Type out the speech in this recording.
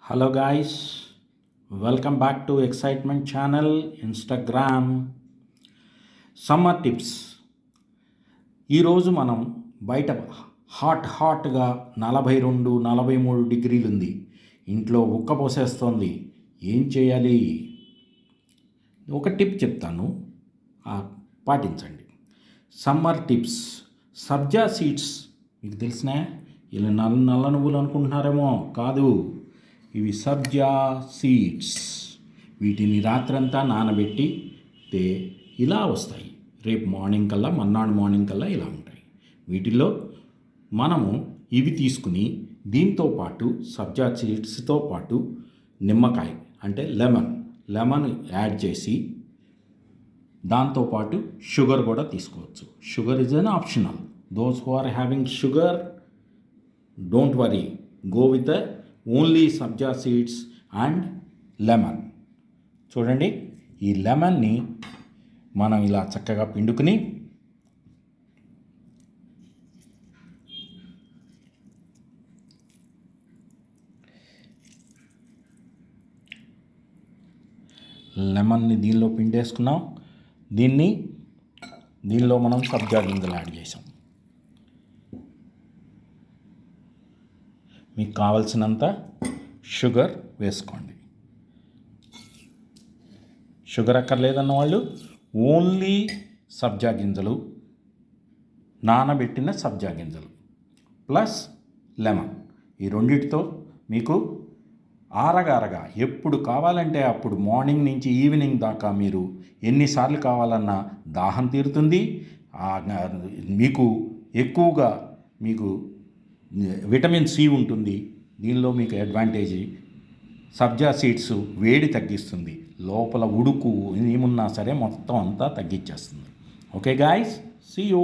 Hello guys, welcome back to excitement channel Instagram. Summer tips. ఈరోజు మనం బయట హాట్గా 42-43 డిగ్రీలు ఉంది. ఇంట్లో ఉక్కపోసేస్తోంది. ఏం చేయాలి? ఒక టిప్ చెప్తాను, పాటించండి. Summer tips. సబ్జా సీడ్స్ మీకు తెలిసినా? ఇలా నల్ల నువ్వులు అనుకుంటున్నారేమో, కాదు. ఇవి సబ్జా సీడ్స్. వీటిని రాత్రంతా నానబెట్టితే ఇలా వస్తాయి. రేపు మార్నింగ్ కల్లా, మర్నాడు మార్నింగ్ కల్లా ఇలా ఉంటాయి. వీటిల్లో మనము ఇవి తీసుకుని దీంతో పాటు సబ్జా సీడ్స్తో పాటు నిమ్మకాయ అంటే లెమన్ యాడ్ చేసి దాంతోపాటు షుగర్ కూడా తీసుకోవచ్చు. Sugar is an optional. Those who are having sugar, don't worry, go with only sabja seeds and lemon. చూడండి, ఈ లెమన్ని మనం ఇలా చక్కగా పిండుకుని లెమన్ని దీనిలో పిండేసుకున్నాం. దీనిలో మనం సబ్జా గింజలు యాడ్ చేసాం. మీకు కావలసినంత షుగర్ వేసుకోండి. షుగర్ అక్కర్లేదన్న వాళ్ళు ఓన్లీ సబ్జా గింజలు, నానబెట్టిన సబ్జా గింజలు ప్లస్ లెమన్, ఈ రెండిటితో మీకు ఆరగా ఎప్పుడు కావాలంటే అప్పుడు మార్నింగ్ నుంచి ఈవినింగ్ దాకా మీరు ఎన్నిసార్లు కావాలన్నా దాహం తీరుతుంది. మీకు ఎక్కువగా విటమిన్ సి ఉంటుంది. దీనిలో మీకు అడ్వాంటేజ్, సబ్జా సీడ్స్ వేడి తగ్గిస్తుంది. లోపల ఉడుకు ఏమున్నా సరే మొత్తం అంతా తగ్గించేస్తుంది. Okay guys, see you.